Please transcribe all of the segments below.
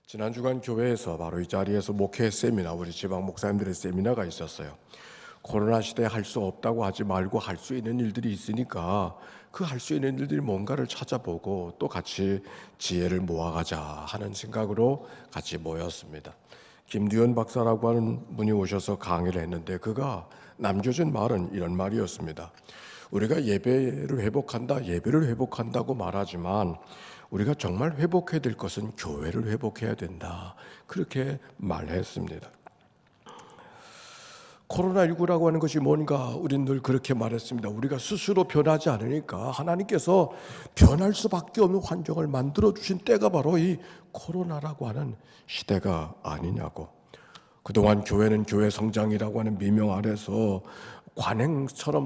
지난 주간 교회에서 바로 이 자리에서 목회 세미나, 우리 지방 목사님들의 세미나가 있었어요. 코로나 시대에 할 수 없다고 하지 말고 할 수 있는 일들이 있으니까 그 할 수 있는 일들이 뭔가를 찾아보고 또 같이 지혜를 모아가자 하는 생각으로 같이 모였습니다. 김두현 박사라고 하는 분이 오셔서 강의를 했는데 그가 남겨진 말은 이런 말이었습니다. 우리가 예배를 회복한다고 말하지만 우리가 정말 회복해야 될 것은 교회를 회복해야 된다, 그렇게 말했습니다. 코로나19라고 하는 것이 뭔가 우리는 늘 그렇게 말했습니다. 우리가 스스로 변하지 않으니까 하나님께서 변할 수밖에 없는 환경을 만들어주신 때가 바로 이 코로나라고 하는 시대가 아니냐고. 그동안 교회는 교회 성장이라고 하는 미명 아래서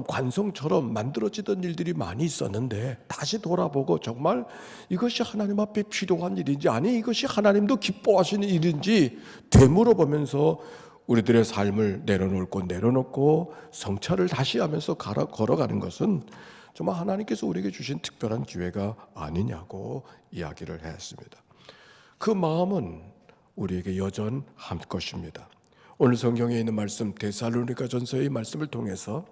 관성처럼 만들어지던 일들이 많이 있었는데 다시 돌아보고 정말 이것이 하나님 앞에 필요한 일인지, 아니 이것이 하나님도 기뻐하시는 일인지 되물어보면서 우리들의 삶을 내려놓고 성찰을 다시 하면서 걸어가는 것은 정말 하나님께서 우리에게 주신 특별한 기회가 아니냐고 이야기를 했습니다. 그 마음은 우리에게 여전할 것입니다. 오늘 성경에 있는 말씀, 데살로니가전서의 말씀을 통해서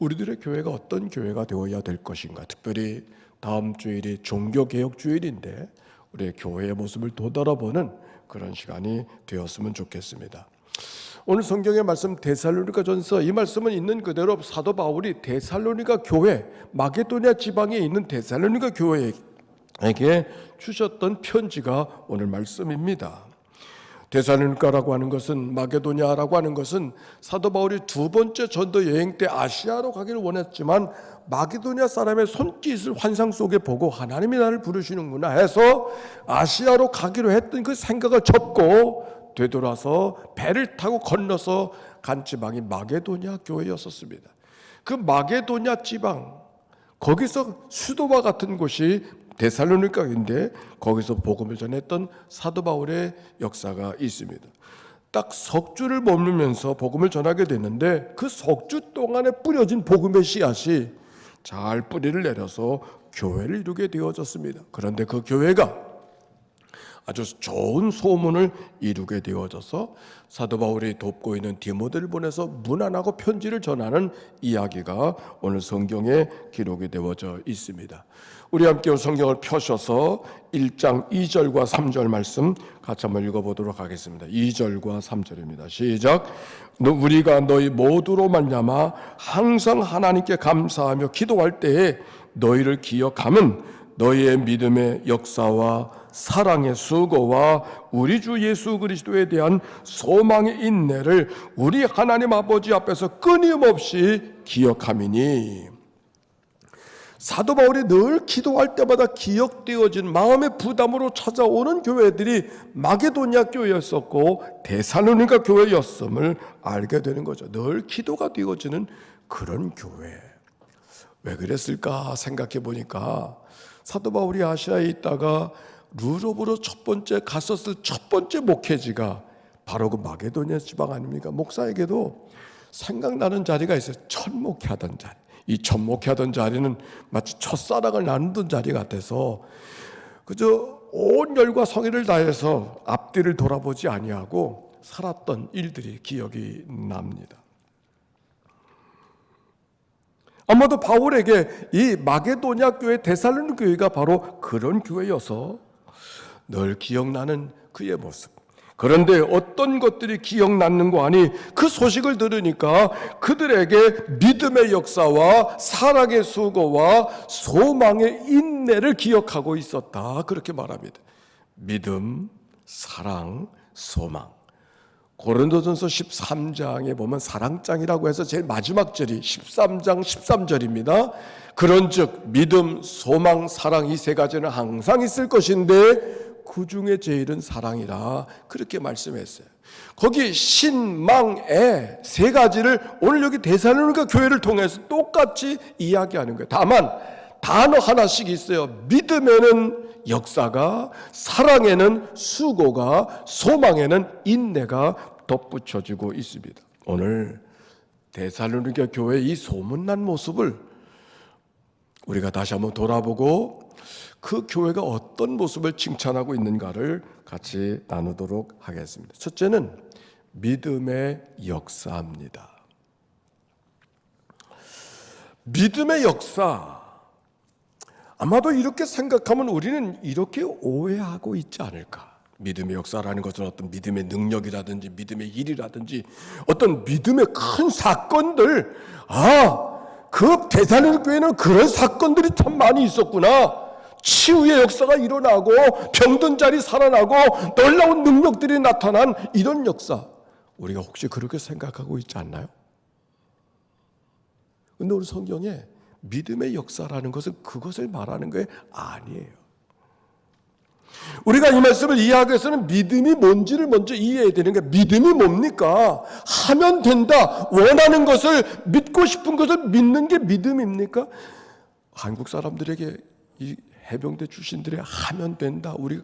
우리들의 교회가 어떤 교회가 되어야 될 것인가, 특별히 다음 주일이 종교개혁 주일인데 우리의 교회의 모습을 되돌아보는 그런 시간이 되었으면 좋겠습니다. 오늘 성경의 말씀 데살로니가전서, 이 말씀은 있는 그대로 사도 바울이 데살로니가 교회, 마게도냐 지방에 있는 데살로니가 교회에게 주셨던 편지가 오늘 말씀입니다. 데살로니가라고 하는 것은, 마게도냐라고 하는 것은 사도 바울이 두 번째 전도 여행 때 아시아로 가기를 원했지만 마게도냐 사람의 손짓을 환상 속에 보고 하나님이 나를 부르시는구나 해서 아시아로 가기로 했던 그 생각을 접고 되돌아서 배를 타고 건너서 간 지방이 마게도냐 교회였었습니다. 그 마게도냐 지방, 거기서 수도와 같은 곳이 데살로니가인데 거기서 복음을 전했던 사도 바울의 역사가 있습니다. 딱 석주를 머물면서 복음을 전하게 됐는데 그 석주 동안에 뿌려진 복음의 씨앗이 잘 뿌리를 내려서 교회를 이루게 되어졌습니다. 그런데 그 교회가 아주 좋은 소문을 이루게 되어져서 사도 바울이 돕고 있는 디모데를 보내서 문안하고 편지를 전하는 이야기가 오늘 성경에 기록이 되어져 있습니다. 우리 함께 성경을 펴셔서 1장 2절과 3절 말씀 같이 한번 읽어보도록 하겠습니다. 2절과 3절입니다. 시작. 우리가 너희 모두로 말미암아 항상 하나님께 감사하며 기도할 때에 너희를 기억함은 너희의 믿음의 역사와 사랑의 수고와 우리 주 예수 그리스도에 대한 소망의 인내를 우리 하나님 아버지 앞에서 끊임없이 기억함이니. 사도 바울이 늘 기도할 때마다 기억되어진 마음의 부담으로 찾아오는 교회들이 마게도냐 교회였었고 데살로니가 교회였음을 알게 되는 거죠. 늘 기도가 되어지는 그런 교회. 왜 그랬을까 생각해 보니까 사도 바울이 아시아에 있다가 유럽으로 첫 번째 갔었을 첫 번째 목회지가 바로 그 마게도냐 지방 아닙니까? 목사에게도 생각나는 자리가 있어요. 첫 목회하던 자리. 이 첫 목회하던 자리는 마치 첫사랑을 나누던 자리 같아서 그저 온 열과 성의를 다해서 앞뒤를 돌아보지 아니하고 살았던 일들이 기억이 납니다. 아마도 바울에게 이 마게도냐 교회, 데살로니가 교회가 바로 그런 교회여서 늘 기억나는 그의 모습. 그런데 어떤 것들이 기억나는 거 아니, 그 소식을 들으니까 그들에게 믿음의 역사와 사랑의 수고와 소망의 인내를 기억하고 있었다, 그렇게 말합니다. 믿음, 사랑, 소망. 고린도전서 13장에 보면 사랑장이라고 해서 제일 마지막 절이 13장 13절입니다. 그런즉 믿음, 소망, 사랑, 이 세 가지는 항상 있을 것인데 그 중에 제일은 사랑이라, 그렇게 말씀했어요. 거기 신망의 세 가지를 오늘 여기 데살로니가 교회를 통해서 똑같이 이야기하는 거예요. 다만 단어 하나씩 있어요. 믿음에는 역사가, 사랑에는 수고가, 소망에는 인내가 덧붙여지고 있습니다. 오늘 데살로니가 교회의 이 소문난 모습을 우리가 다시 한번 돌아보고 그 교회가 어떤 모습을 칭찬하고 있는가를 같이 나누도록 하겠습니다. 첫째는 믿음의 역사입니다. 믿음의 역사. 아마도 이렇게 생각하면 우리는 이렇게 오해하고 있지 않을까. 믿음의 역사라는 것은 어떤 믿음의 능력이라든지 믿음의 일이라든지 어떤 믿음의 큰 사건들, 그 대사로니 교회는 그런 사건들이 참 많이 있었구나. 치유의 역사가 일어나고 병든 자리 살아나고 놀라운 능력들이 나타난 이런 역사, 우리가 혹시 그렇게 생각하고 있지 않나요? 근데 우리 성경에 믿음의 역사라는 것은 그것을 말하는 게 아니에요. 우리가 이 말씀을 이해하기 위해서는 믿음이 뭔지를 먼저 이해해야 되는 게, 믿음이 뭡니까? 하면 된다. 원하는 것을, 믿고 싶은 것을 믿는 게 믿음입니까? 한국 사람들에게 이 해병대 출신들이 하면 된다, 우리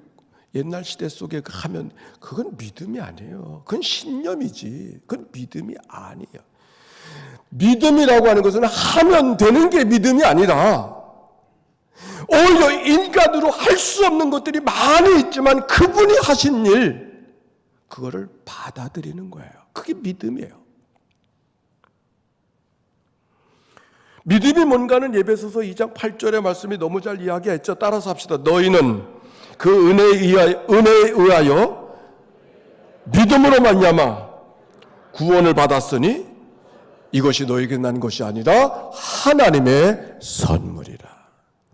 옛날 시대 속에 하면, 그건 믿음이 아니에요. 그건 신념이지. 그건 믿음이 아니에요. 믿음이라고 하는 것은 하면 되는 게 믿음이 아니라, 오히려 인간으로 할 수 없는 것들이 많이 있지만 그분이 하신 일, 그거를 받아들이는 거예요. 그게 믿음이에요. 믿음이 뭔가는 에베소서 2장 8절의 말씀이 너무 잘 이야기했죠. 따라서 합시다. 너희는 그 은혜에 의하여 믿음으로 말미암아 구원을 받았으니 이것이 너에게 난 것이 아니라 하나님의 선물이라.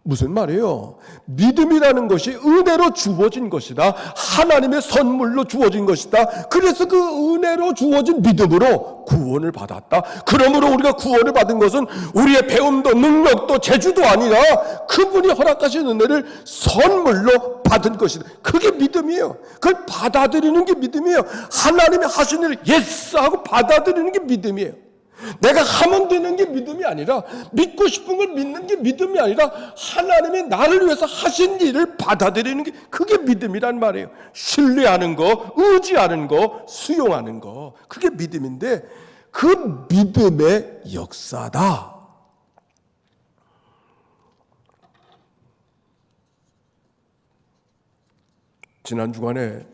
무슨 말이에요? 믿음이라는 것이 은혜로 주어진 것이다. 하나님의 선물로 주어진 것이다. 그래서 그 은혜로 주어진 믿음으로 구원을 받았다. 그러므로 우리가 구원을 받은 것은 우리의 배움도 능력도 재주도 아니라 그분이 허락하신 은혜를 선물로 받은 것이다. 그게 믿음이에요. 그걸 받아들이는 게 믿음이에요. 하나님이 하신 일을 예스 하고 받아들이는 게 믿음이에요. 내가 하면 되는 게 믿음이 아니라, 믿고 싶은 걸 믿는 게 믿음이 아니라 하나님이 나를 위해서 하신 일을 받아들이는 게, 그게 믿음이란 말이에요. 신뢰하는 거, 의지하는 거, 수용하는 거, 그게 믿음인데, 그 믿음의 역사다. 지난 주간에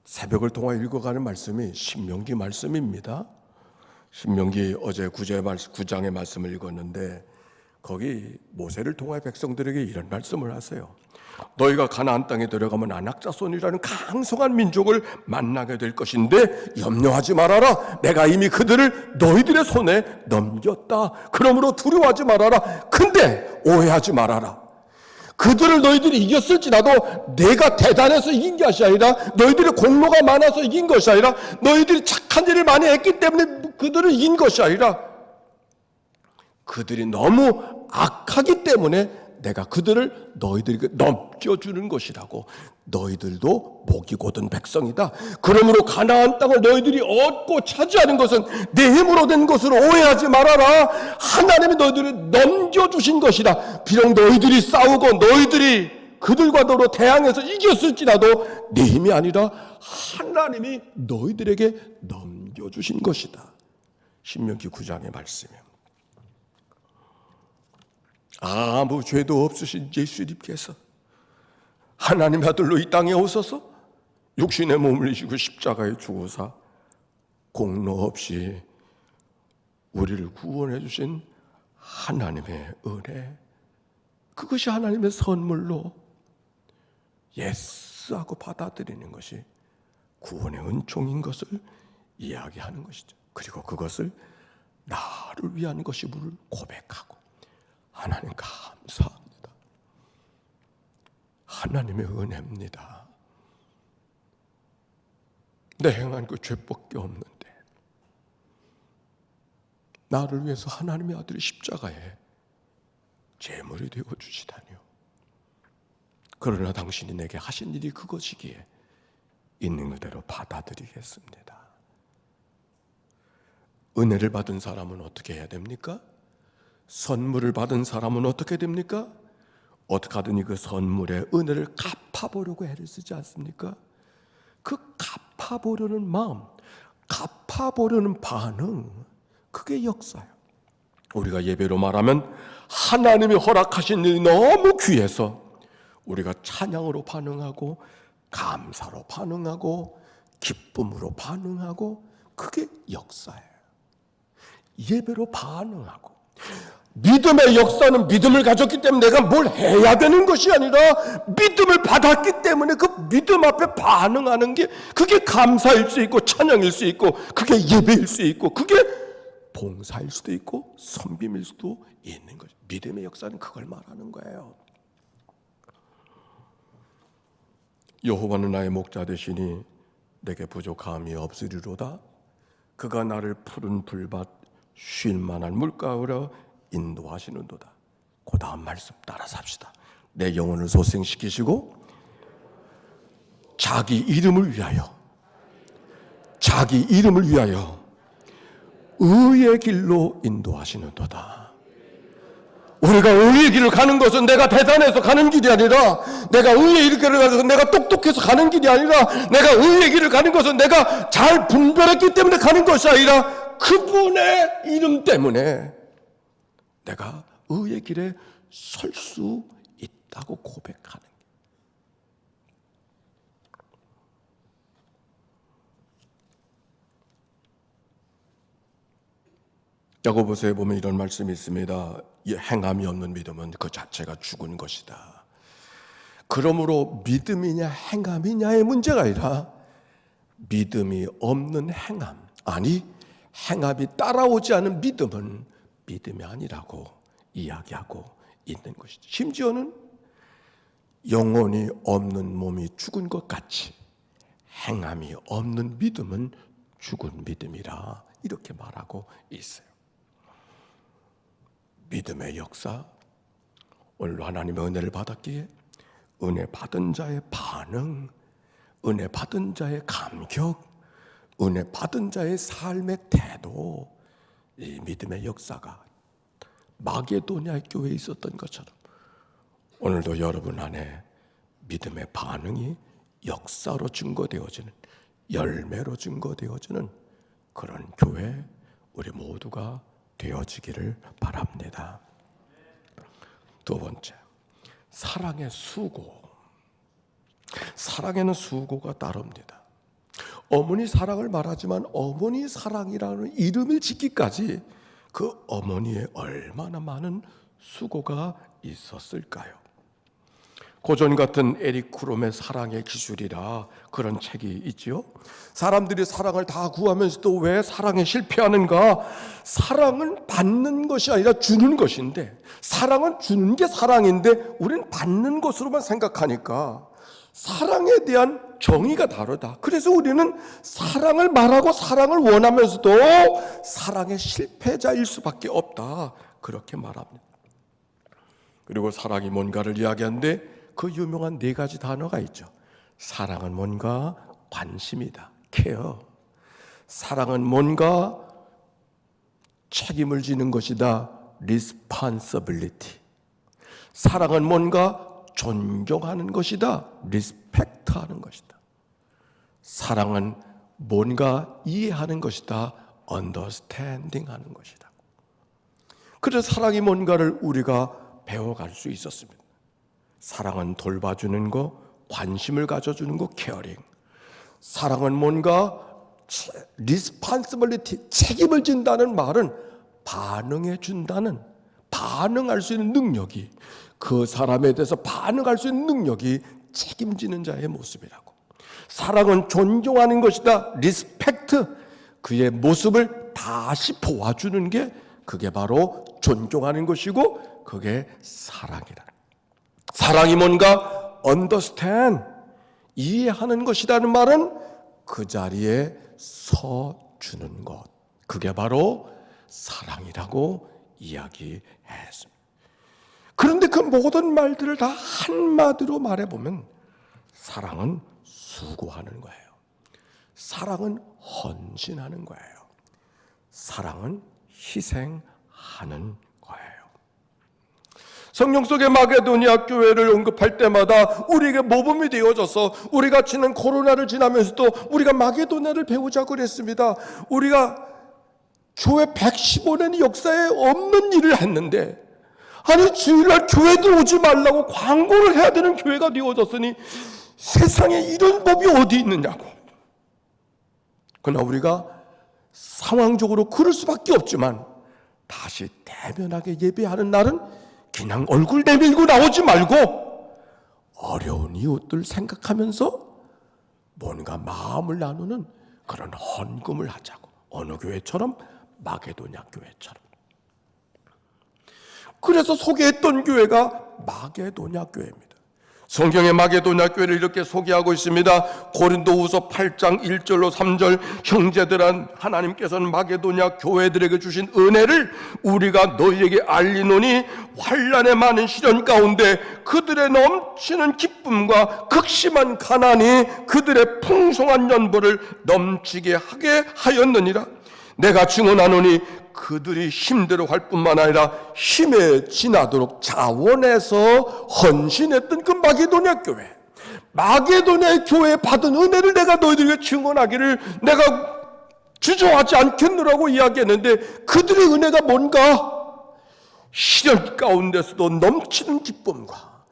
새벽을 통해 읽어가는 말씀이 신명기 말씀입니다. 신명기 어제 9장의 말씀을 읽었는데, 거기 모세를 통해 백성들에게 이런 말씀을 하세요. 너희가 가나안 땅에 들어가면 안악자손이라는 강성한 민족을 만나게 될 것인데 염려하지 말아라. 내가 이미 그들을 너희들의 손에 넘겼다. 그러므로 두려워하지 말아라. 근데 오해하지 말아라. 그들을 너희들이 이겼을지라도 내가 대단해서 이긴 것이 아니라, 너희들의 공로가 많아서 이긴 것이 아니라, 너희들이 착한 일을 많이 했기 때문에 그들을 이긴 것이 아니라, 그들이 너무 악하기 때문에 내가 그들을 너희들에게 넘겨주는 것이라고. 너희들도 복이 곧은 백성이다. 그러므로 가나안 땅을 너희들이 얻고 차지하는 것은 내 힘으로 된 것으로 오해하지 말아라. 하나님이 너희들을 넘겨주신 것이다. 비록 너희들이 싸우고 너희들이 그들과 더불어 대항해서 이겼을지라도 내 힘이 아니라 하나님이 너희들에게 넘겨주신 것이다. 신명기 9장의 말씀이에요. 아무 죄도 없으신 예수님께서 하나님의 아들로 이 땅에 오셔서 육신의 몸을 이시고 십자가에 죽으사 공로 없이 우리를 구원해 주신 하나님의 은혜, 그것이 하나님의 선물로 예스 하고 받아들이는 것이 구원의 은총인 것을 이야기하는 것이죠. 그리고 그것을 나를 위한 것임을 고백하고, 하나님 감사합니다. 하나님의 은혜입니다. 내 행한 그 죄밖에 없는데 나를 위해서 하나님의 아들이 십자가에 제물이 되어 주시다니요. 그러나 당신이 내게 하신 일이 그것이기에 있는 그대로 받아들이겠습니다. 은혜를 받은 사람은 어떻게 해야 됩니까? 선물을 받은 사람은 어떻게 됩니까? 어떻게 하든지 그 선물의 은혜를 갚아보려고 애를 쓰지 않습니까? 그 갚아보려는 마음, 갚아보려는 반응, 그게 역사예요. 우리가 예배로 말하면 하나님이 허락하신 일이 너무 귀해서 우리가 찬양으로 반응하고 감사로 반응하고 기쁨으로 반응하고 그게 역사예요. 예배로 반응하고 믿음의 역사는 믿음을 가졌기 때문에 내가 뭘 해야 되는 것이 아니라 믿음을 받았기 때문에 그 믿음 앞에 반응하는 게 그게 감사일 수 있고 찬양일 수 있고 그게 예배일 수 있고 그게 봉사일 수도 있고 섬김일 수도 있는 거죠. 믿음의 역사는 그걸 말하는 거예요. 여호와는 나의 목자 되시니 내게 부족함이 없으리로다. 그가 나를 푸른 불밭 쉴 만한 물가로 인도하시는도다. 그 다음 말씀 따라서 합시다. 내 영혼을 소생시키시고 자기 이름을 위하여 의의 길로 인도하시는도다. 우리가 의의 길을 가는 것은 내가 대단해서 가는 길이 아니라 내가 의의 길을 가서 내가 똑똑해서 가는 길이 아니라 내가 의의 길을 가는 것은 내가 잘 분별했기 때문에 가는 것이 아니라 그분의 이름 때문에 내가 의의 길에 설 수 있다고 고백하는 거예요. 야고보서에 보면 이런 말씀이 있습니다. 행함이 없는 믿음은 그 자체가 죽은 것이다. 그러므로 믿음이냐 행함이냐의 문제가 아니라 믿음이 없는 행함, 아니 행함이 따라오지 않은 믿음은 믿음이 아니라고 이야기하고 있는 것이죠. 심지어는 영혼이 없는 몸이 죽은 것 같이 행함이 없는 믿음은 죽은 믿음이라 이렇게 말하고 있어요. 믿음의 역사, 오늘도 하나님의 은혜를 받았기에 은혜 받은 자의 반응, 은혜 받은 자의 감격, 은혜 받은 자의 삶의 태도, 이 믿음의 역사가 마게도냐 교회에 있었던 것처럼 오늘도 여러분 안에 믿음의 반응이 역사로 증거되어지는, 열매로 증거되어지는 그런 교회 우리 모두가 되어지기를 바랍니다. 두 번째, 사랑의 수고. 사랑에는 수고가 따릅니다. 어머니 사랑을 말하지만 어머니 사랑이라는 이름을 짓기까지 그 어머니의 얼마나 많은 수고가 있었을까요? 고전 같은 에릭 프롬의 사랑의 기술이라 그런 책이 있지요. 사람들이 사랑을 다 구하면서도 왜 사랑에 실패하는가? 사랑은 받는 것이 아니라 주는 것인데, 사랑은 주는 게 사랑인데 우리는 받는 것으로만 생각하니까 사랑에 대한 정의가 다르다. 그래서 우리는 사랑을 말하고 사랑을 원하면서도 사랑의 실패자일 수밖에 없다. 그렇게 말합니다. 그리고 사랑이 뭔가를 이야기하는데 그 유명한 네 가지 단어가 있죠. 사랑은 뭔가? 관심이다. 케어. 사랑은 뭔가? 책임을 지는 것이다. responsibility. 사랑은 뭔가? 존경하는 것이다. 리스펙트하는 것이다. 사랑은 뭔가 이해하는 것이다. 언더스탠딩 하는 것이다. 그래서 사랑이 뭔가를 우리가 배워갈 수 있었습니다. 사랑은 돌봐주는 거, 관심을 가져주는 거, 케어링. 사랑은 뭔가 리스폰시빌리티, 책임을 진다는 말은 반응해 준다는, 반응할 수 있는 능력이, 그 사람에 대해서 반응할 수 있는 능력이 책임지는 자의 모습이라고. 사랑은 존경하는 것이다. 리스펙트, 그의 모습을 다시 보아주는 게 그게 바로 존경하는 것이고 그게 사랑이다. 사랑이 뭔가? understand, 이해하는 것이라는 말은 그 자리에 서주는 것, 그게 바로 사랑이라고 이야기했습니다. 그런데 그 모든 말들을 다 한마디로 말해보면 사랑은 수고하는 거예요. 사랑은 헌신하는 거예요. 사랑은 희생하는 거예요. 성경 속의 마게도니아 교회를 언급할 때마다 우리에게 모범이 되어져서 우리가 지난 코로나를 지나면서도 우리가 마게도니아를 배우자고 그랬습니다. 우리가 교회 115년의 역사에 없는 일을 했는데, 아니 주일날 교회도 오지 말라고 광고를 해야 되는 교회가 되어졌으니 세상에 이런 법이 어디 있느냐고. 그러나 우리가 상황적으로 그럴 수밖에 없지만 다시 대면하게 예배하는 날은 그냥 얼굴 내밀고 나오지 말고 어려운 이웃들 생각하면서 뭔가 마음을 나누는 그런 헌금을 하자고. 어느 교회처럼? 마게도냐 교회처럼. 그래서 소개했던 교회가 마게도냐 교회입니다. 성경의 마게도냐 교회를 이렇게 소개하고 있습니다. 고린도후서 8장 1절로 3절, 형제들아 하나님께서는 마게도냐 교회들에게 주신 은혜를 우리가 너희에게 알리노니 환난의 많은 시련 가운데 그들의 넘치는 기쁨과 극심한 가난이 그들의 풍성한 연보를 넘치게 하게 하였느니라. 내가 증언하노니 그들이 힘대로 할 뿐만 아니라 힘에 지나도록 자원해서 헌신했던 그 마게도냐 교회, 마게도냐 교회에 받은 은혜를 내가 너희들에게 증언하기를 내가 주저하지 않겠노라고 이야기했는데, 그들의 은혜가 뭔가? 시련 가운데서도 넘치는 기쁨과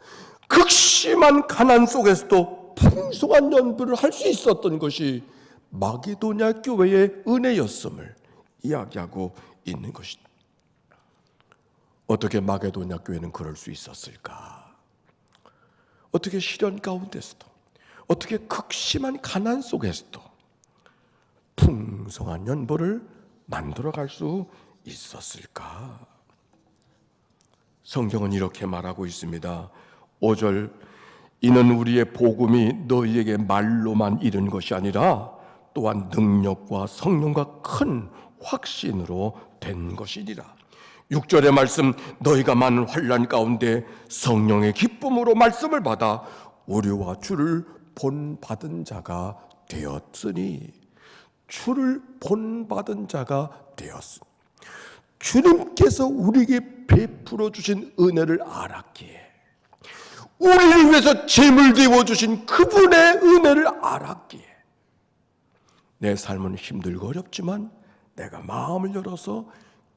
극심한 가난 속에서도 풍성한 연부를 할 수 있었던 것이 마게도냐 교회의 은혜였음을 이야기하고 있는 것입니다. 어떻게 마게도냐 교회는 그럴 수 있었을까? 어떻게 시련 가운데서도, 어떻게 극심한 가난 속에서도 풍성한 연보를 만들어갈 수 있었을까? 성경은 이렇게 말하고 있습니다. 5절, 이는 우리의 복음이 너희에게 말로만 이른 것이 아니라 또한 능력과 성령과 큰 확신으로 된 것이니라. 6절의 말씀, 너희가 많은 환난 가운데 성령의 기쁨으로 말씀을 받아 우리와 주를 본받은 자가 되었으니, 주를 본받은 자가 되었으니, 주님께서 우리에게 베풀어 주신 은혜를 알았기에, 우리를 위해서 재물 되어 주신 그분의 은혜를 알았기에 내 삶은 힘들고 어렵지만 내가 마음을 열어서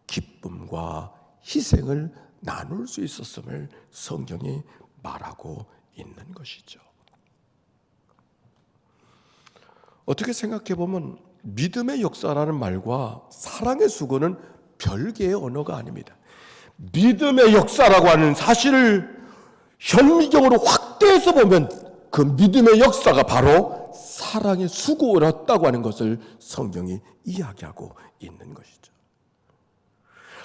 기쁨과 희생을 나눌 수 있었음을 성경이 말하고 있는 것이죠. 어떻게 생각해 보면 믿음의 역사라는 말과 사랑의 수고는 별개의 언어가 아닙니다. 믿음의 역사라고 하는 사실을 현미경으로 확대해서 보면 그 믿음의 역사가 바로 사랑의 수고였다고 하는 것을 성경이 이야기하고 있는 것이죠.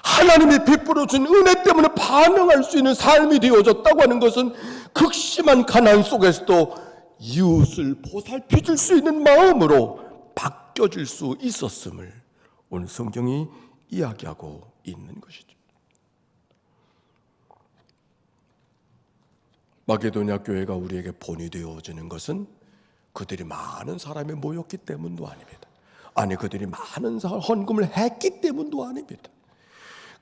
하나님이 베풀어 준 은혜 때문에 반응할 수 있는 삶이 되어졌다고 하는 것은 극심한 가난 속에서도 이웃을 보살펴 줄 수 있는 마음으로 바뀌어질 수 있었음을 오늘 성경이 이야기하고 있는 것이죠. 마게도냐 교회가 우리에게 본이 되어지는 것은 그들이 많은 사람이 모였기 때문도 아닙니다. 아니, 그들이 많은 헌금을 했기 때문도 아닙니다.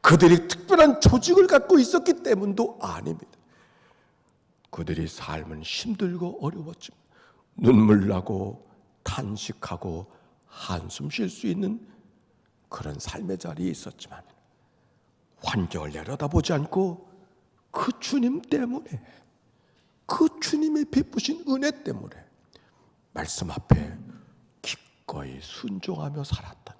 그들이 특별한 조직을 갖고 있었기 때문도 아닙니다. 그들이 삶은 힘들고 어려웠지만 눈물 나고 탄식하고 한숨 쉴 수 있는 그런 삶의 자리에 있었지만 환경을 내려다보지 않고 그 주님 때문에, 그 주님의 베푸신 은혜 때문에 말씀 앞에 기꺼이 순종하며 살았던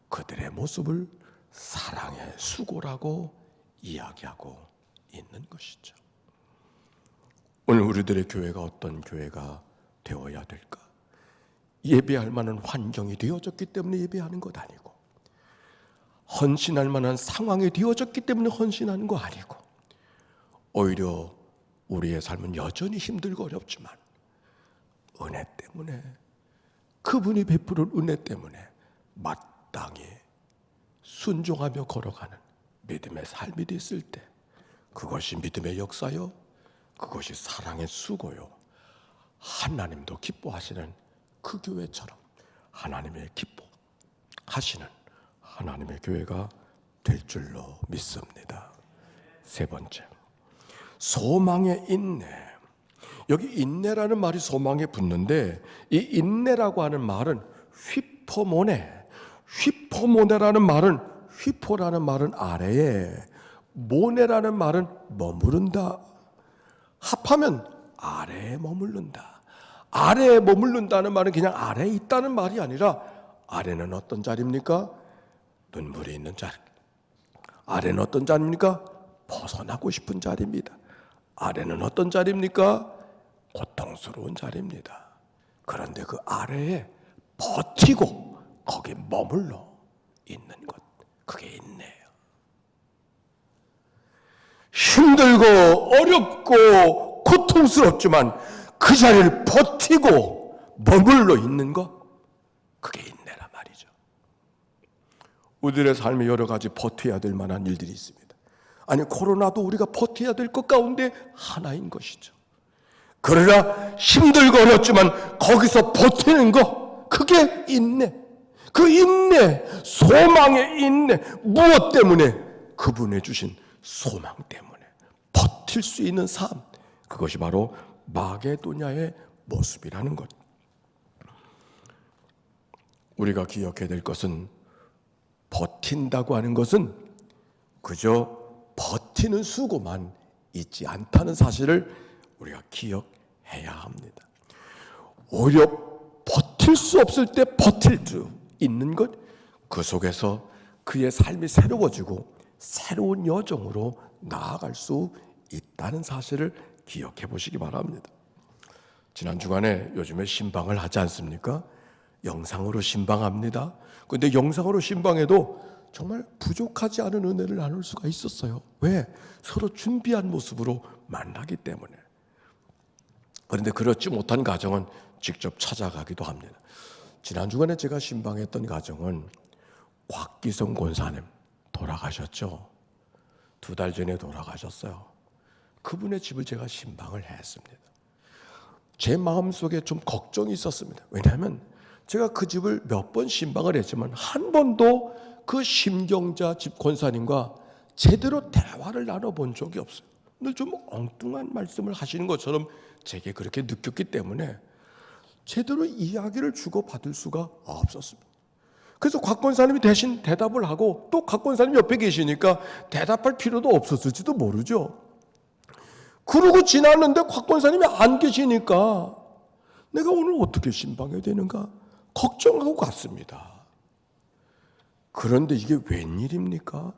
그들의 모습을 사랑의 수고라고 이야기하고 있는 것이죠. 오늘 우리들의 교회가 어떤 교회가 되어야 될까? 예배할 만한 환경이 되어졌기 때문에 예배하는 것 아니고, 헌신할 만한 상황이 되어졌기 때문에 헌신하는 거 아니고, 오히려 우리의 삶은 여전히 힘들고 어렵지만 은혜 때문에, 그분이 베푸는 은혜 때문에 마땅히 순종하며 걸어가는 믿음의 삶이 됐을 때, 그것이 믿음의 역사요, 그것이 사랑의 수고요, 하나님도 기뻐하시는 그 교회처럼 하나님의 기뻐하시는 하나님의 교회가 될 줄로 믿습니다. 세 번째, 소망의 인내. 여기 인내라는 말이 소망에 붙는데, 이 인내라고 하는 말은 휘퍼모네, 휘포모네라는 말은, 휘포라는 말은 아래에, 모네라는 말은 머무른다. 합하면 아래에 머무른다. 아래에 머무른다는 말은 그냥 아래에 있다는 말이 아니라, 아래는 어떤 자리입니까? 눈물이 있는 자리. 아래는 어떤 자리입니까? 벗어나고 싶은 자리입니다. 아래는 어떤 자리입니까? 고통스러운 자리입니다. 그런데 그 아래에 버티고 거기 머물러 있는 것, 그게 인내예요. 힘들고 어렵고 고통스럽지만 그 자리를 버티고 머물러 있는 것, 그게 인내란 말이죠. 우리들의 삶에 여러 가지 버텨야 될 만한 일들이 있습니다. 아니, 코로나도 우리가 버텨야 될 것 가운데 하나인 것이죠. 그러나 힘들고 어렵지만 거기서 버티는 것, 그게 인내. 그 인내, 소망의 인내, 무엇 때문에? 그분의 주신 소망 때문에 버틸 수 있는 삶, 그것이 바로 마게도냐의 모습이라는 것. 우리가 기억해야 될 것은, 버틴다고 하는 것은 그저 버티는 수고만 있지 않다는 사실을 우리가 기억해야 합니다. 오히려 버틸 수 없을 때 버틸 수 있는 것, 그 속에서 그의 삶이 새로워지고 새로운 여정으로 나아갈 수 있다는 사실을 기억해 보시기 바랍니다. 지난 주간에 요즘에 신방을 하지 않습니까? 영상으로 신방합니다. 그런데 영상으로 신방해도 정말 부족하지 않은 은혜를 나눌 수가 있었어요. 왜? 서로 준비한 모습으로 만나기 때문에. 그런데 그렇지 못한 가정은 직접 찾아가기도 합니다. 지난 주간에 제가 신방했던 가정은 곽기성 권사님 돌아가셨죠. 2달 전에 돌아가셨어요. 그분의 집을 제가 신방을 했습니다. 제 마음속에 좀 걱정이 있었습니다. 왜냐하면 제가 그 집을 몇 번 신방을 했지만 한 번도 그 심경자 집 권사님과 제대로 대화를 나눠본 적이 없어요. 늘 좀 엉뚱한 말씀을 하시는 것처럼 제게 그렇게 느꼈기 때문에 제대로 이야기를 주고받을 수가 없었습니다. 그래서 곽 권사님이 대신 대답을 하고, 또 곽 권사님이 옆에 계시니까 대답할 필요도 없었을지도 모르죠. 그러고 지났는데 곽 권사님이 안 계시니까 내가 오늘 어떻게 신방해야 되는가 걱정하고 갔습니다. 그런데 이게 웬일입니까?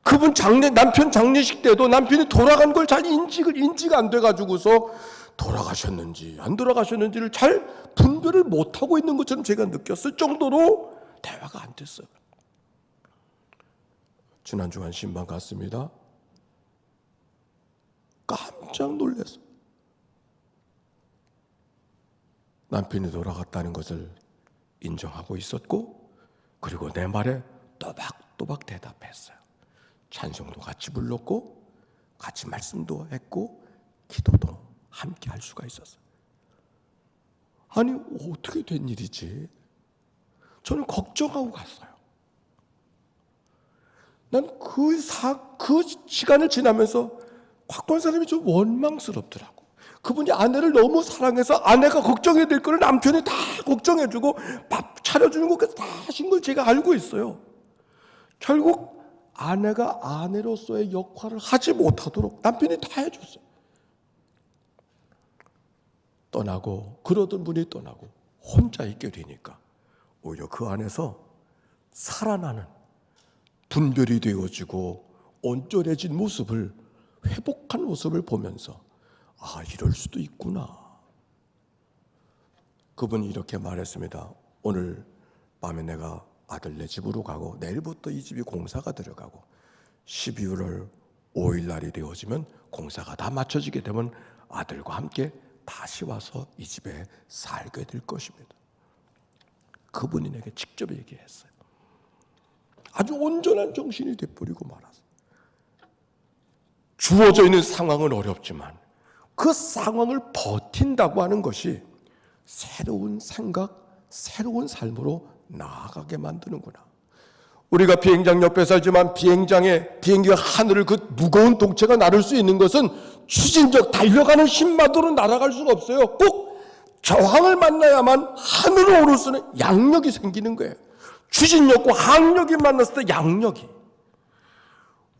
그분 남편 장례식 때도 남편이 돌아간 걸 잘 인지가 안 돼가지고서 돌아가셨는지 안 돌아가셨는지를 잘 분별을 못하고 있는 것처럼 제가 느꼈을 정도로 대화가 안 됐어요. 지난 주간 신방 갔습니다. 깜짝 놀랐어요. 남편이 돌아갔다는 것을 인정하고 있었고, 그리고 내 말에 또박또박 대답했어요. 찬송도 같이 불렀고, 같이 말씀도 했고, 기도도 함께 할 수가 있었어요. 아니, 어떻게 된 일이지? 저는 걱정하고 갔어요. 난 그 시간을 지나면서 곽 권사님이 좀 원망스럽더라고. 그분이 아내를 너무 사랑해서 아내가 걱정해야 될 거를 남편이 다 걱정해주고 밥 차려주는 것까지 다 하신 걸 제가 알고 있어요. 결국 아내가 아내로서의 역할을 하지 못하도록 남편이 다 해줬어요. 떠나고, 그러던 분이 떠나고 혼자 있게 되니까 오히려 그 안에서 살아나는, 분별이 되어지고 온전해진 모습을, 회복한 모습을 보면서 아, 이럴 수도 있구나. 그분이 이렇게 말했습니다. 오늘 밤에 내가 아들네 집으로 가고 내일부터 이 집이 공사가 들어가고 12월 5일 날이 되어지면 공사가 다 마쳐지게 되면 아들과 함께 다시 와서 이 집에 살게 될 것입니다. 그분이 내게 직접 얘기했어요. 아주 온전한 정신이 되버리고 말았어요. 주어져 있는 상황은 어렵지만 그 상황을 버틴다고 하는 것이 새로운 생각, 새로운 삶으로 나아가게 만드는구나. 우리가 비행장 옆에 살지만 비행기가 하늘을 그 무거운 동체가 나를 수 있는 것은 추진적 달려가는 힘만으로 날아갈 수가 없어요. 꼭 저항을 만나야만 하늘로 오를 수 있는 양력이 생기는 거예요. 추진력과 항력이 만났을 때 양력이,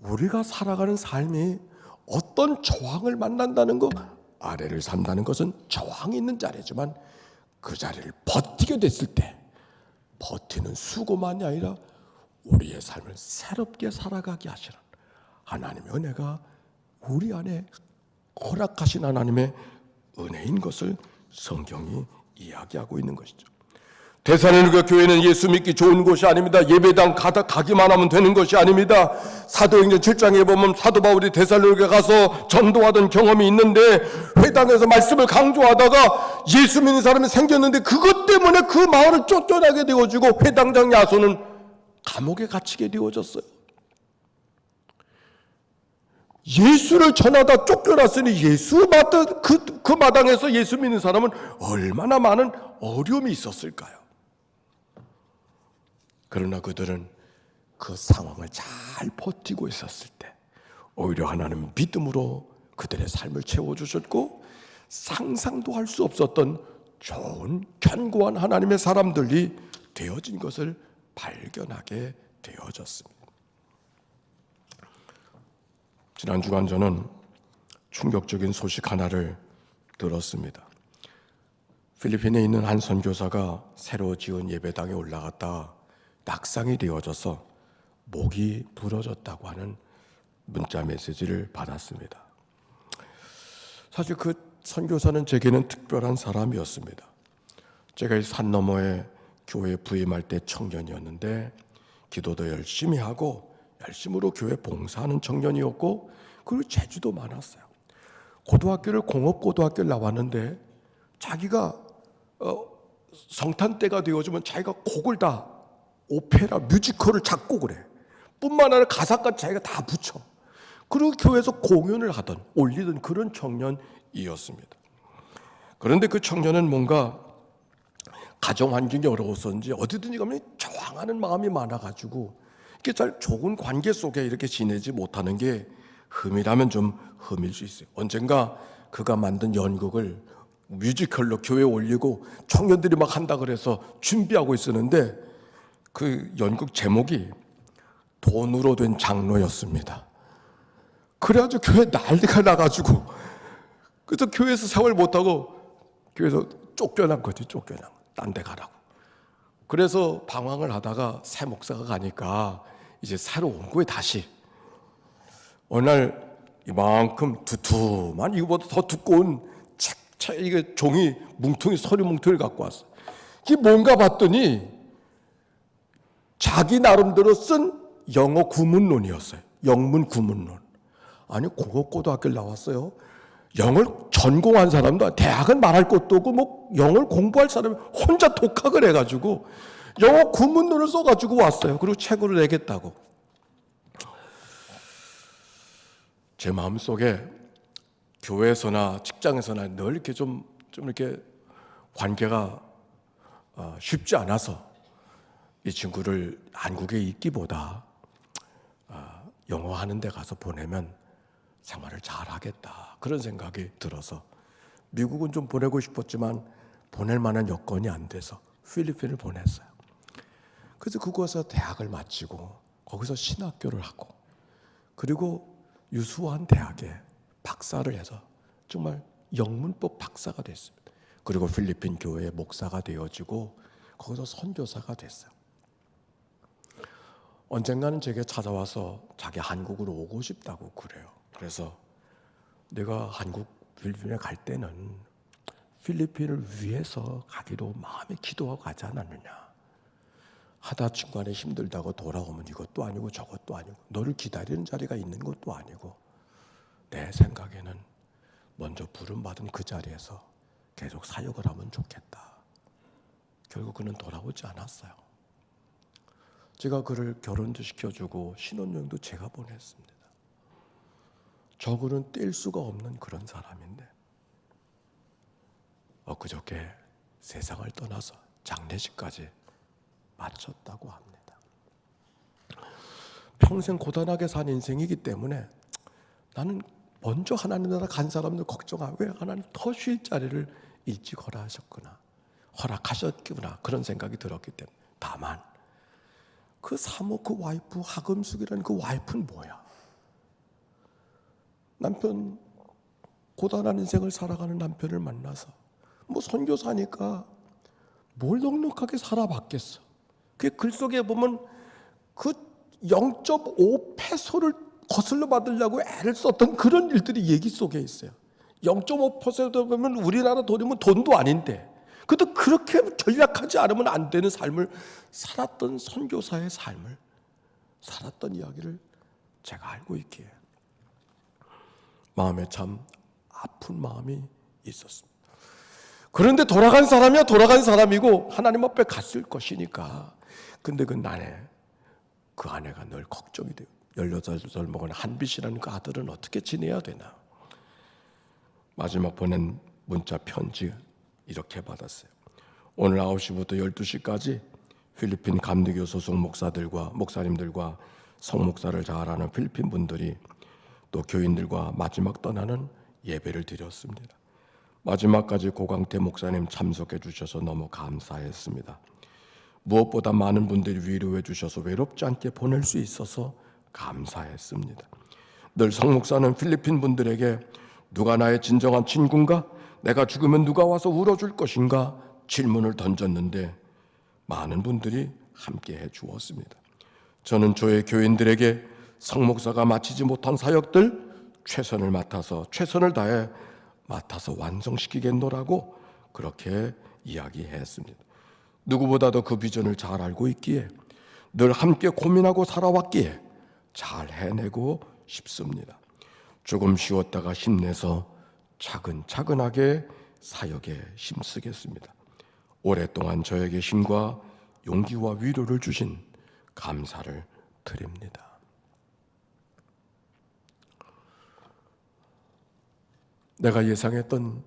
우리가 살아가는 삶이 어떤 저항을 만난다는 것, 아래를 산다는 것은 저항이 있는 자리지만 그 자리를 버티게 됐을 때 버티는 수고만이 아니라 우리의 삶을 새롭게 살아가게 하시는 하나님의 은혜가 우리 안에 허락하신 하나님의 은혜인 것을 성경이 이야기하고 있는 것이죠. 데살로니가 교회는 예수 믿기 좋은 곳이 아닙니다. 예배당 가기만 하면 되는 것이 아닙니다. 사도행전 7장에 보면 사도 바울이 데살로니가 가서 전도하던 경험이 있는데 회당에서 말씀을 강조하다가 예수 믿는 사람이 생겼는데 그것 때문에 그 마을을 쫓겨나게 되어지고 회당장 야손은 감옥에 갇히게 되어졌어요. 예수를 전하다 쫓겨났으니 그 마당에서 예수 믿는 사람은 얼마나 많은 어려움이 있었을까요? 그러나 그들은 그 상황을 잘 버티고 있었을 때 오히려 하나님은 믿음으로 그들의 삶을 채워주셨고 상상도 할 수 없었던 좋은 견고한 하나님의 사람들이 되어진 것을 발견하게 되어졌습니다. 지난 주간 저는 충격적인 소식 하나를 들었습니다. 필리핀에 있는 한 선교사가 새로 지은 예배당에 올라갔다 낙상이 되어져서 목이 부러졌다고 하는 문자 메시지를 받았습니다. 사실 그 선교사는 제게는 특별한 사람이었습니다. 제가 이 산 너머에 교회 부임할 때 청년이었는데 기도도 열심히 하고 열심으로 교회 봉사하는 청년이었고 그리고 재주도 많았어요. 고등학교를 공업고등학교를 나왔는데 자기가 성탄 때가 되어지면 자기가 곡을 다 오페라 뮤지컬을 작곡을 해. 뿐만 아니라 가사까지 자기가 다 붙여. 그리고 교회에서 공연을 하던 올리던 그런 청년이었습니다. 그런데 그 청년은 뭔가 가정 환경이 어려웠었는지 어디든지 가면 저항하는 마음이 많아가지고 이렇게 잘 좋은 관계 속에 이렇게 지내지 못하는 게 흠이라면 좀 흠일 수 있어요. 언젠가 그가 만든 연극을 뮤지컬로 교회에 올리고 청년들이 막 한다 그래서 준비하고 있었는데 그 연극 제목이 돈으로 된 장로였습니다. 그래가지고 교회 난리가 나가지고 그래서 교회에서 생활 못하고 교회에서 쫓겨난 거지. 쫓겨난 딴 데 가라고. 그래서 방황을 하다가 새 목사가 가니까 이제 새로 온 거예요. 다시 어느 날 이만큼 두툼한 이거보다 더 두꺼운 이게 종이 뭉텅이 서류 뭉텅이를 갖고 왔어. 이게 뭔가 봤더니 자기 나름대로 쓴 영어 구문론이었어요. 영문 구문론. 아니 공업고등학교를 나왔어요. 영어를 전공한 사람도 대학은 말할 것도 없고 뭐 영어를 공부할 사람이 혼자 독학을 해가지고 영어 구문론을 써가지고 왔어요. 그리고 책으로 내겠다고. 제 마음속에 교회에서나 직장에서나 늘 이렇게 좀 이렇게 관계가 쉽지 않아서 이 친구를 한국에 있기보다 영어 하는 데 가서 보내면 생활을 잘 하겠다. 그런 생각이 들어서 미국은 좀 보내고 싶었지만 보낼 만한 여건이 안 돼서 필리핀을 보냈어요. 그래서 그곳에서 대학을 마치고 거기서 신학교를 하고 그리고 유수한 대학에 박사를 해서 정말 영문법 박사가 됐습니다. 그리고 필리핀 교회의 목사가 되어지고 거기서 선교사가 됐어요. 언젠가는 제게 찾아와서 자기 한국으로 오고 싶다고 그래요. 그래서 내가 한국 필리핀에 갈 때는 필리핀을 위해서 가기로 마음에 기도하고 가지 않았느냐. 하다 중간에 힘들다고 돌아오면 이것도 아니고 저것도 아니고 너를 기다리는 자리가 있는 것도 아니고 내 생각에는 먼저 부름받은 그 자리에서 계속 사역을 하면 좋겠다. 결국 그는 돌아오지 않았어요. 제가 그를 결혼도 시켜주고 신혼여행도 제가 보냈습니다. 저그는 뗄 수가 없는 그런 사람인데 엊그저께 세상을 떠나서 장례식까지 마쳤다고 합니다. 평생 고단하게 산 인생이기 때문에 나는 먼저 하나님 나라 간 사람들 걱정하고 왜 하나님 더 쉴 자리를 일찍 허락하셨구나. 그런 생각이 들었기 때문에 다만 그 사모 그 와이프 하금숙이라는 그 와이프는 뭐야? 남편 고단한 인생을 살아가는 남편을 만나서 뭐 선교사니까 뭘 넉넉하게 살아봤겠어. 그 글 속에 보면 그 0.5페소를 거슬러 받으려고 애를 썼던 그런 일들이 얘기 속에 있어요. 0.5% 보면 우리나라 돈이면 돈도 아닌데 그래도 그렇게 전략하지 않으면 안 되는 삶을 살았던 선교사의 삶을 살았던 이야기를 제가 알고 있기에 마음에 참 아픈 마음이 있었습니다. 그런데 돌아간 사람이야 돌아간 사람이고 하나님 앞에 갔을 것이니까. 근데 그 아내가 늘 걱정이 돼요. 18살 먹은 한빛이라는 그 아들은 어떻게 지내야 되나. 마지막 보낸 문자 편지 이렇게 받았어요. 오늘 9시부터 12시까지 필리핀 감리교 소속 목사님들과 성목사를 잘하는 필리핀 분들이 또 교인들과 마지막 떠나는 예배를 드렸습니다. 마지막까지 고강태 목사님 참석해 주셔서 너무 감사했습니다. 무엇보다 많은 분들이 위로해 주셔서 외롭지 않게 보낼 수 있어서 감사했습니다. 늘 성목사는 필리핀 분들에게 누가 나의 진정한 친구인가? 내가 죽으면 누가 와서 울어줄 것인가? 질문을 던졌는데 많은 분들이 함께해 주었습니다. 저는 저의 교인들에게 성목사가 마치지 못한 사역들 최선을 다해 맡아서 완성시키겠노라고 그렇게 이야기했습니다. 누구보다도 그 비전을 잘 알고 있기에 늘 함께 고민하고 살아왔기에 잘 해내고 싶습니다. 조금 쉬었다가 힘내서 차근차근하게 사역에 힘쓰겠습니다. 오랫동안 저에게 힘과 용기와 위로를 주신 감사를 드립니다. 내가 예상했던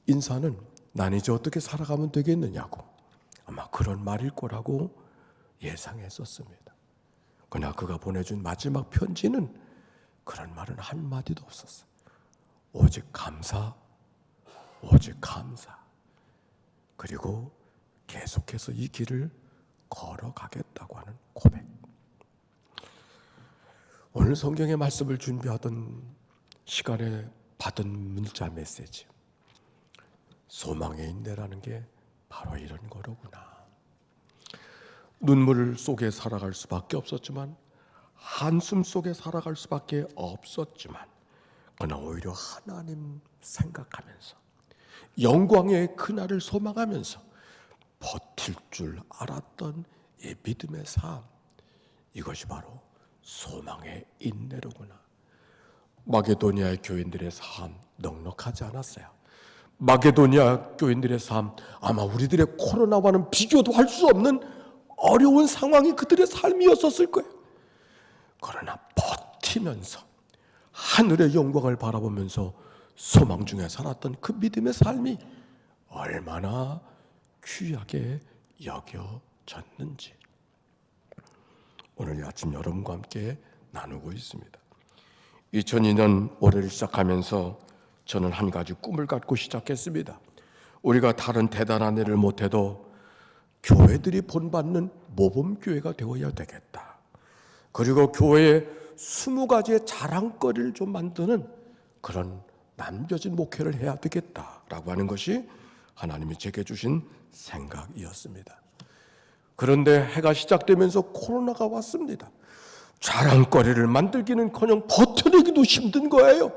인사는 난 이제 어떻게 살아가면 되겠느냐고 아마 그런 말일 거라고 예상했었습니다. 그러나 그가 보내준 마지막 편지는 그런 말은 한마디도 없었어요. 오직 감사, 오직 감사. 그리고 계속해서 이 길을 걸어가겠다고 하는 고백. 오늘 성경의 말씀을 준비하던 시간에 받은 문자 메시지. 소망의 인내라는 게 바로 이런 거로구나. 눈물 속에 살아갈 수밖에 없었지만 한숨 속에 살아갈 수밖에 없었지만 그러나 오히려 하나님 생각하면서 영광의 그날을 소망하면서 버틸 줄 알았던 이 믿음의 삶, 이것이 바로 소망의 인내로구나. 마게도니아의 교인들의 삶 넉넉하지 않았어요. 마게도니아 교인들의 삶 아마 우리들의 코로나와는 비교도 할 수 없는 어려운 상황이 그들의 삶이었었을 거예요. 그러나 버티면서 하늘의 영광을 바라보면서 소망 중에 살았던 그 믿음의 삶이 얼마나 귀하게 여겨졌는지 오늘 아침 여러분과 함께 나누고 있습니다. 2002년 올해를 시작하면서 저는 한 가지 꿈을 갖고 시작했습니다. 우리가 다른 대단한 일을 못해도 교회들이 본받는 모범교회가 되어야 되겠다. 그리고 교회에 20가지의 자랑거리를 좀 만드는 그런 남겨진 목회를 해야 되겠다라고 하는 것이 하나님이 제게 주신 생각이었습니다. 그런데 해가 시작되면서 코로나가 왔습니다. 자랑거리를 만들기는커녕 버텨내기도 힘든 거예요.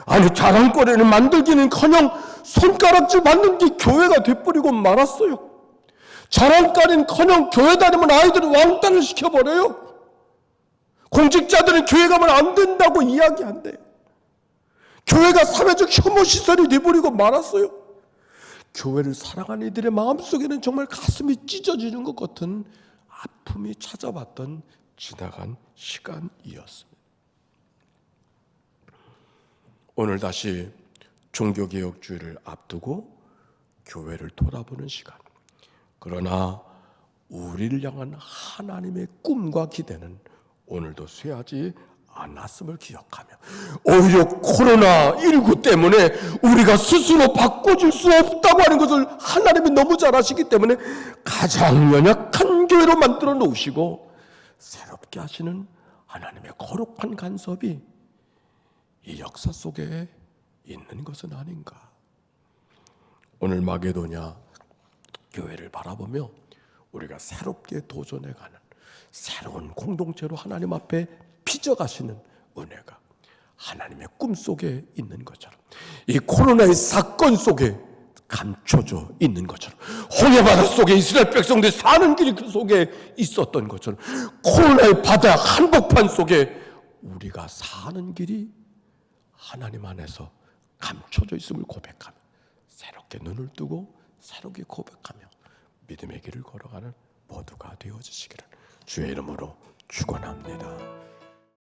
아니 자랑거리를 만들기는커녕 손가락질 받는 게 교회가 돼버리고 말았어요. 자랑거리는커녕 교회 다니면 아이들을 왕따를 시켜버려요. 공직자들은 교회 가면 안 된다고 이야기한대요. 교회가 사회적 혐오 시설이 돼버리고 말았어요. 교회를 사랑하는 이들의 마음속에는 정말 가슴이 찢어지는 것 같은 아픔이 찾아왔던 지나간 시간이었습니다. 오늘 다시 종교개혁주의를 앞두고 교회를 돌아보는 시간. 그러나 우리를 향한 하나님의 꿈과 기대는 오늘도 쇠하지 않았음을 기억하며 오히려 코로나19 때문에 우리가 스스로 바꿔줄 수 없다고 하는 것을 하나님이 너무 잘 아시기 때문에 가장 연약한 교회로 만들어 놓으시고 새롭게 하시는 하나님의 거룩한 간섭이 이 역사 속에 있는 것은 아닌가. 오늘 마게도냐 교회를 바라보며 우리가 새롭게 도전해가는 새로운 공동체로 하나님 앞에 빚어가시는 은혜가 하나님의 꿈속에 있는 것처럼, 이 코로나의 사건 속에 감춰져 있는 것처럼, 홍해 바다 속에 이스라엘 백성들이 사는 길이 그 속에 있었던 것처럼, 코로나의 바다 한복판 속에 우리가 사는 길이 하나님 안에서 감춰져 있음을 고백하며 새롭게 눈을 뜨고 새롭게 고백하며 믿음의 길을 걸어가는 모두가 되어지시기를 주의 이름으로 축원합니다.